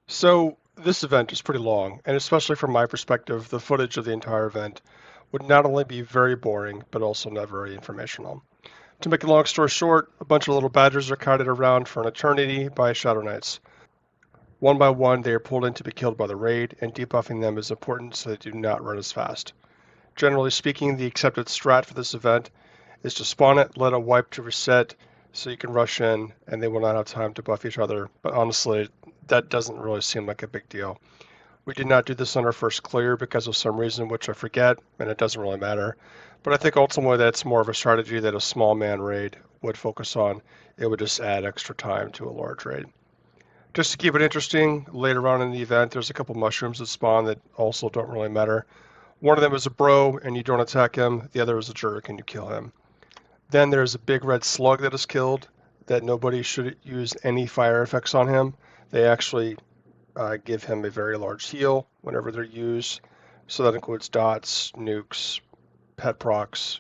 So this event is pretty long, and especially from my perspective, the footage of the entire event would not only be very boring, but also not very informational. To make a long story short, a bunch of little badgers are kited around for an eternity by Shadow Knights. One by one, they are pulled in to be killed by the raid, and debuffing them is important so they do not run as fast. Generally speaking, the accepted strat for this event is to spawn it, let it wipe to reset, so you can rush in, and they will not have time to buff each other, but honestly, that doesn't really seem like a big deal. We did not do this on our first clear because of some reason which I forget, and it doesn't really matter. But I think ultimately that's more of a strategy that a small man raid would focus on. It would just add extra time to a large raid. Just to keep it interesting, later on in the event, there's a couple mushrooms that spawn that also don't really matter. One of them is a bro, and you don't attack him. The other is a jerk, and you kill him. Then there's a big red slug that is killed that nobody should use any fire effects on him. They actually give him a very large heal whenever they're used. So that includes dots, nukes, pet procs,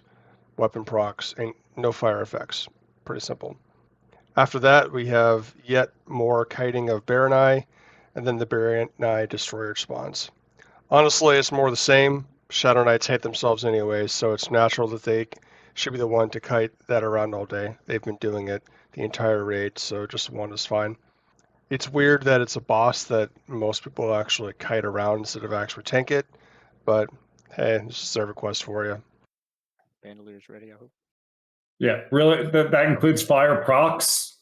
weapon procs, and no fire effects. Pretty simple. After that, we have yet more kiting of Burynai, and then the Burynai destroyer spawns. Honestly, it's more the same. Shadow Knights hate themselves anyway, so it's natural that they should be the one to kite that around all day. They've been doing it the entire raid, so just one is fine. It's weird that it's a boss that most people actually kite around instead of actually tank it, but hey, this is Everquest for you. Bandelier's ready, I hope. Yeah, really, that includes fire procs,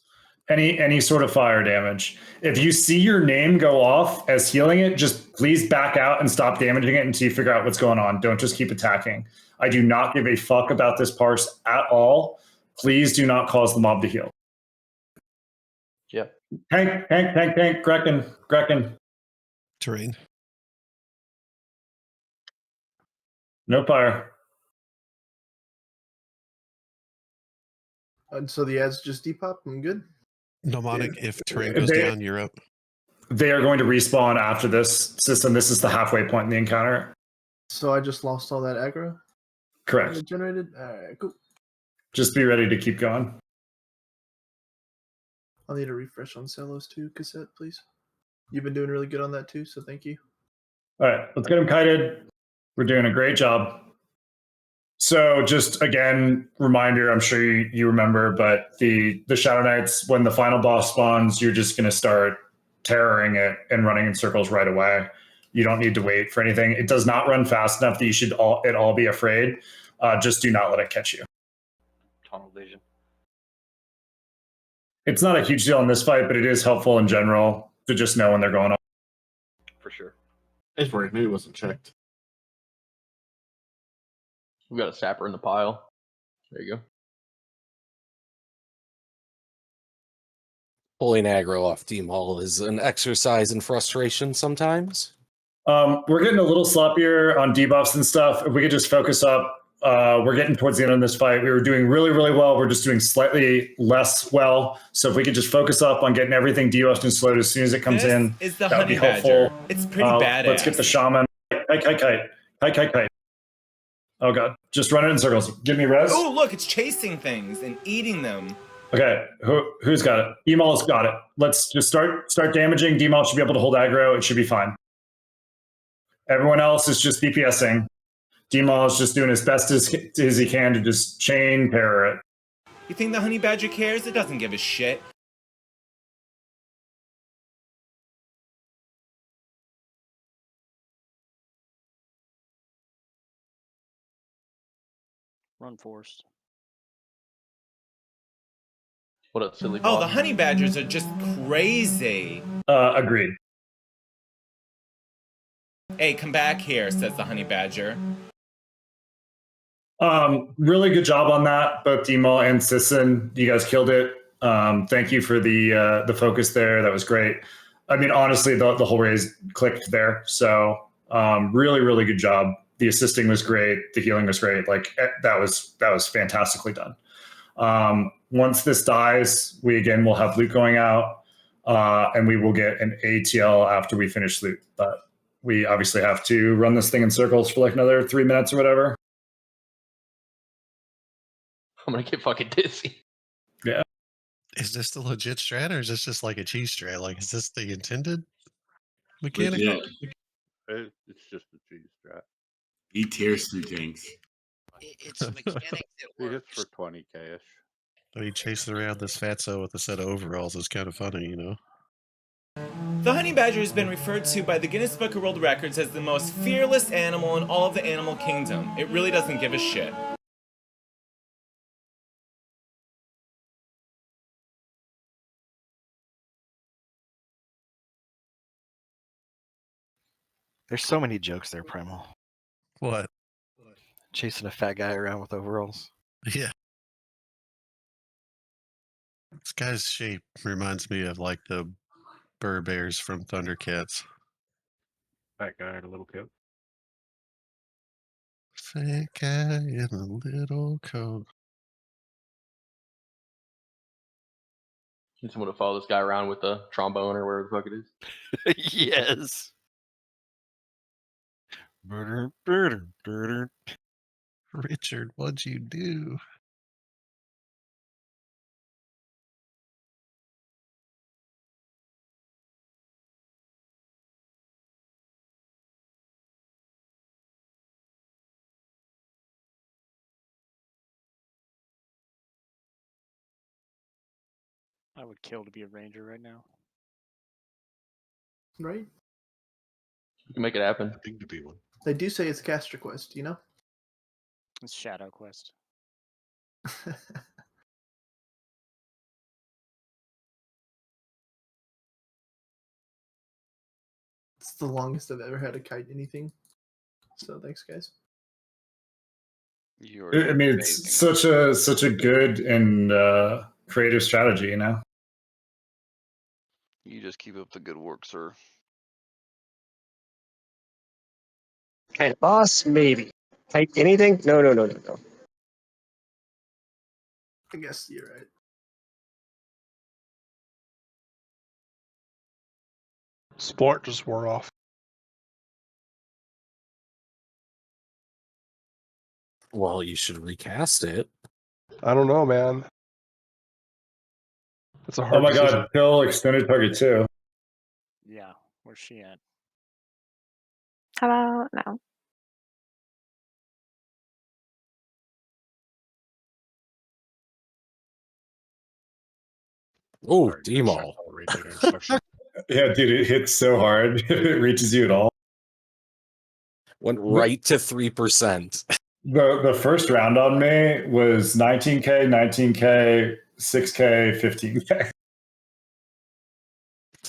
any sort of fire damage. If you see your name go off as healing it, just please back out and stop damaging it until you figure out what's going on. Don't just keep attacking. I do not give a fuck about this parse at all. Please do not cause the mob to heal. Yep. Tank, Grecken. Terrain. No fire. And so the ads just depop. I'm good. Mnemonic, if terrain goes down, you're up. They are going to respawn after this system. This is the halfway point in the encounter. So I just lost all that aggro Correct. generated. All right, cool. Just be ready to keep going. I'll need a refresh on Celos too, cassette, please. You've been doing really good on that too, so thank you. All right, let's get them kited. We're doing a great job. So just again, reminder, I'm sure you remember, but the Shadow Knights, when the final boss spawns, you're just going to start terroring it and running in circles right away. You don't need to wait for anything. It does not run fast enough that you should all be afraid. Just do not let it catch you. Tunnel vision. It's not a huge deal in this fight, but it is helpful in general to just know when they're going on. For sure. It's worried. Maybe it wasn't checked. We got a sapper in the pile. There you go. Pulling aggro off D-Mall is an exercise in frustration sometimes. We're getting a little sloppier on debuffs and stuff. If we could just focus up, we're getting towards the end of this fight. We were doing really, really well. We're just doing slightly less well. So if we could just focus up on getting everything debuffed and slowed as soon as it comes in, is the that would be honey helpful. badger. It's pretty badass. Let's get the shaman. Kite. Oh god, just run it in circles. Give me res. Oh, look, it's chasing things and eating them. Okay, who's got it? Emal's got it. Let's just start damaging. Demal should be able to hold aggro. It should be fine. Everyone else is just DPSing. Demal is just doing as best as he can to just chain terror it. You think the honey badger cares? It doesn't give a shit. Run forced. What up, silly Oh, boss? the honey badgers are just crazy. Agreed. Hey, come back here, says the honey badger. Really good job on that, both Demal and Sisson. You guys killed it. Thank you for the focus there. That was great. I mean, honestly, the whole raise clicked there. So really, really good job. The assisting was great. The healing was great. Like that was fantastically done. Once this dies, we again will have loot going out, and we will get an ATL after we finish loot. But we obviously have to run this thing in circles for like another 3 minutes or whatever. I'm gonna get fucking dizzy. Yeah. Is this the legit strat, or is this just like a cheese strat? Like, is this the intended? Mechanical. It's just a cheese strat. He tears through tanks. It's mechanics that He hits works. for 20k-ish. He chasing around this fatso with a set of overalls is kind of funny, you know. The honey badger has been referred to by the Guinness Book of World Records as the most fearless animal in all of the animal kingdom. It really doesn't give a shit. There's so many jokes there, Primal. What? Chasing a fat guy around with overalls. Yeah. This guy's shape reminds me of like the Burr Bears from Thundercats. That guy had a little kid. Fat guy in a little coat. Need someone to follow this guy around with a trombone or whatever the fuck it is. Yes. Richard, what'd you do? I would kill to be a ranger right now. Right? You can make it happen. I think to be one. They do say it's caster quest, you know? It's Shadow Quest. It's the longest I've ever had a kite anything. So thanks, guys. I mean, it's such a good and creative strategy, you know. You just keep up the good work, sir. Kite boss, maybe. Kite anything? No. I guess you're right. Sport just wore off. Well, you should recast it. I don't know, man. It's a hard Oh my decision. god, kill extended target too. Yeah, where's she at? How about no? Oh, Demol. Yeah, dude, it hits so hard. If it reaches you at all. Went right to 3%. The first round on me was 19k, 19k, 6k, 15k.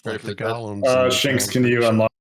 Like the golems. Shinx, can you unlock